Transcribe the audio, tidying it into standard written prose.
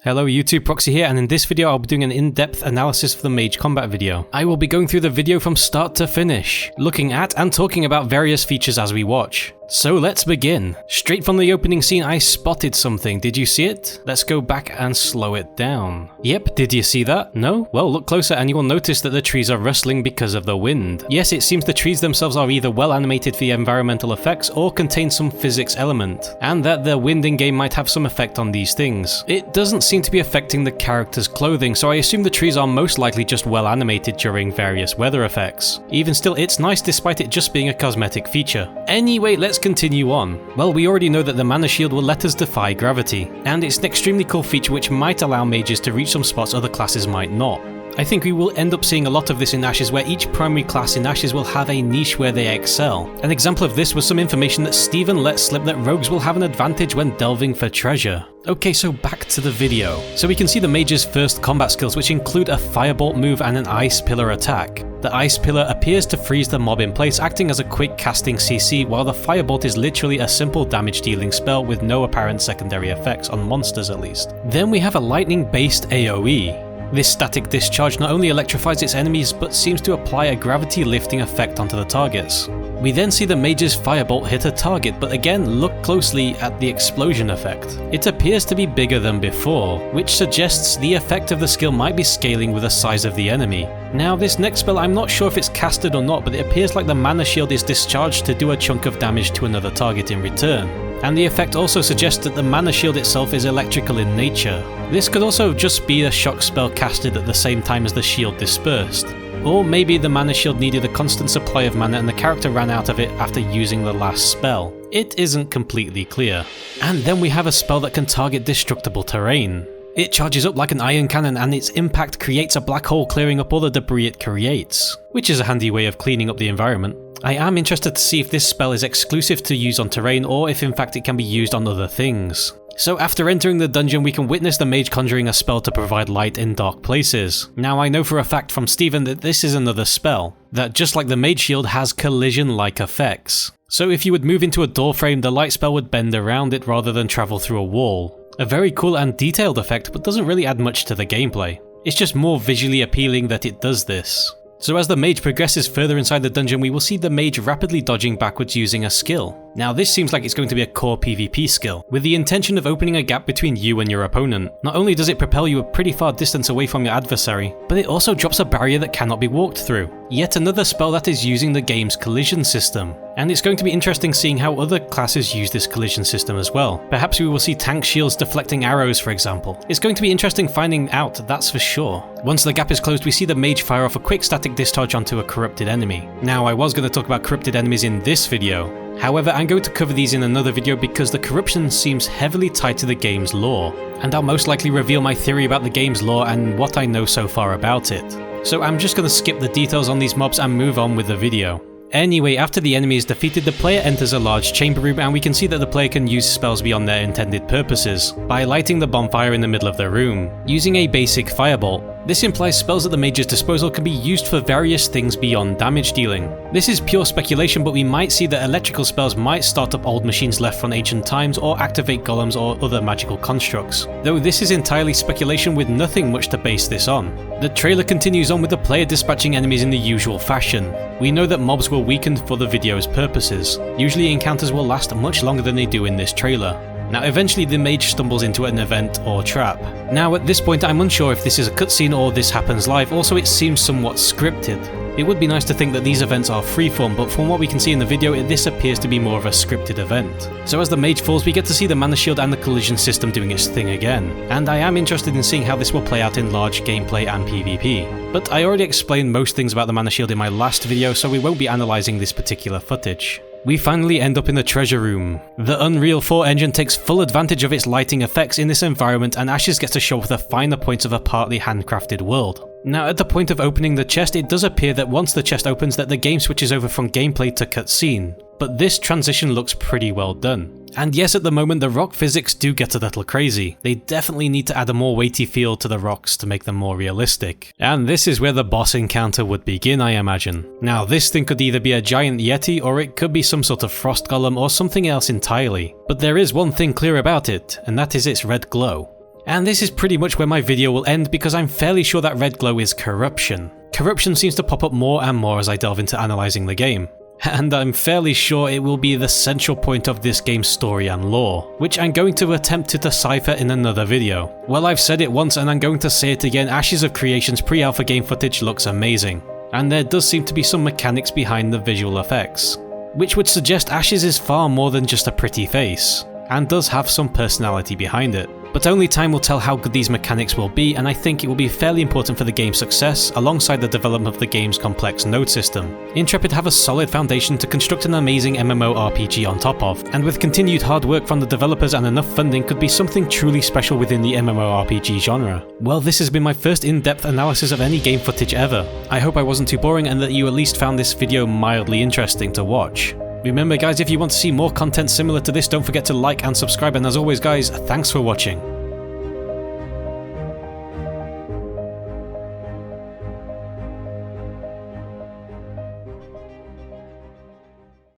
Hello YouTube, Proxy here, and in this video I'll be doing an in-depth analysis for the Mage combat video. I will be going through the video from start to finish, looking at and talking about various features as we watch. So let's begin. Straight from the opening scene I spotted something, did you see it? Let's go back and slow it down. Yep, did you see that? No? Well, look closer and you will notice that the trees are rustling because of the wind. Yes, it seems the trees themselves are either well animated for the environmental effects or contain some physics element, and that the wind in-game might have some effect on these things. It doesn't seem to be affecting the character's clothing, so I assume the trees are most likely just well animated during various weather effects. Even still, it's nice despite it just being a cosmetic feature. Anyway, let's continue on. Well, we already know that the mana shield will let us defy gravity, and it's an extremely cool feature which might allow mages to reach some spots other classes might not. I think we will end up seeing a lot of this in Ashes, where each primary class in Ashes will have a niche where they excel. An example of this was some information that Steven let slip that rogues will have an advantage when delving for treasure. Okay, so back to the video. So we can see the mage's first combat skills, which include a firebolt move and an ice pillar attack. The ice pillar appears to freeze the mob in place, acting as a quick casting CC, while the firebolt is literally a simple damage dealing spell with no apparent secondary effects, on monsters at least. Then we have a lightning based AoE. This static discharge not only electrifies its enemies, but seems to apply a gravity lifting effect onto the targets. We then see the mage's firebolt hit a target, but again look closely at the explosion effect. It appears to be bigger than before, which suggests the effect of the skill might be scaling with the size of the enemy. Now this next spell, I'm not sure if it's casted or not, but it appears like the mana shield is discharged to do a chunk of damage to another target in return. And the effect also suggests that the mana shield itself is electrical in nature. This could also just be a shock spell casted at the same time as the shield dispersed. Or maybe the mana shield needed a constant supply of mana and the character ran out of it after using the last spell. It isn't completely clear. And then we have a spell that can target destructible terrain. It charges up like an iron cannon and its impact creates a black hole, clearing up all the debris it creates, which is a handy way of cleaning up the environment. I am interested to see if this spell is exclusive to use on terrain or if in fact it can be used on other things. So after entering the dungeon, we can witness the mage conjuring a spell to provide light in dark places. Now I know for a fact from Steven that this is another spell, that just like the mage shield has collision-like effects. So if you would move into a door frame, the light spell would bend around it rather than travel through a wall. A very cool and detailed effect, but doesn't really add much to the gameplay. It's just more visually appealing that it does this. So as the mage progresses further inside the dungeon, we will see the mage rapidly dodging backwards using a skill. Now this seems like it's going to be a core PvP skill, with the intention of opening a gap between you and your opponent. Not only does it propel you a pretty far distance away from your adversary, but it also drops a barrier that cannot be walked through. Yet another spell that is using the game's collision system. And it's going to be interesting seeing how other classes use this collision system as well. Perhaps we will see tank shields deflecting arrows, for example. It's going to be interesting finding out, that's for sure. Once the gap is closed, we see the mage fire off a quick static discharge onto a corrupted enemy. Now I was going to talk about corrupted enemies in this video. However, I'm going to cover these in another video because the corruption seems heavily tied to the game's lore, and I'll most likely reveal my theory about the game's lore and what I know so far about it. So I'm just going to skip the details on these mobs and move on with the video. Anyway, after the enemy is defeated, the player enters a large chamber room and we can see that the player can use spells beyond their intended purposes by lighting the bonfire in the middle of the room, using a basic firebolt. This implies spells at the mage's disposal can be used for various things beyond damage dealing. This is pure speculation, but we might see that electrical spells might start up old machines left from ancient times or activate golems or other magical constructs. Though this is entirely speculation with nothing much to base this on. The trailer continues on with the player dispatching enemies in the usual fashion. We know that mobs were weakened for the video's purposes. Usually encounters will last much longer than they do in this trailer. Now eventually the mage stumbles into an event or trap. Now at this point I'm unsure if this is a cutscene or this happens live, also it seems somewhat scripted. It would be nice to think that these events are freeform, but from what we can see in the video, this appears to be more of a scripted event. So as the mage falls, we get to see the mana shield and the collision system doing its thing again, and I am interested in seeing how this will play out in large gameplay and PvP. But I already explained most things about the mana shield in my last video, so we won't be analysing this particular footage. We finally end up in the treasure room. The Unreal 4 engine takes full advantage of its lighting effects in this environment, and Ashes gets to show off the finer points of a partly handcrafted world. Now at the point of opening the chest, it does appear that once the chest opens that the game switches over from gameplay to cutscene, but this transition looks pretty well done. And yes, at the moment the rock physics do get a little crazy. They definitely need to add a more weighty feel to the rocks to make them more realistic. And this is where the boss encounter would begin, I imagine. Now this thing could either be a giant yeti or it could be some sort of frost golem or something else entirely. But there is one thing clear about it, and that is its red glow. And this is pretty much where my video will end because I'm fairly sure that red glow is corruption. Corruption seems to pop up more and more as I delve into analysing the game. And I'm fairly sure it will be the central point of this game's story and lore, which I'm going to attempt to decipher in another video. Well, I've said it once and I'm going to say it again, Ashes of Creation's pre-alpha game footage looks amazing. And there does seem to be some mechanics behind the visual effects, which would suggest Ashes is far more than just a pretty face, and does have some personality behind it. But only time will tell how good these mechanics will be, and I think it will be fairly important for the game's success, alongside the development of the game's complex node system. Intrepid have a solid foundation to construct an amazing MMORPG on top of, and with continued hard work from the developers and enough funding could be something truly special within the MMORPG genre. Well, this has been my first in-depth analysis of any game footage ever. I hope I wasn't too boring and that you at least found this video mildly interesting to watch. Remember guys, if you want to see more content similar to this, don't forget to like and subscribe, and as always guys, thanks for watching.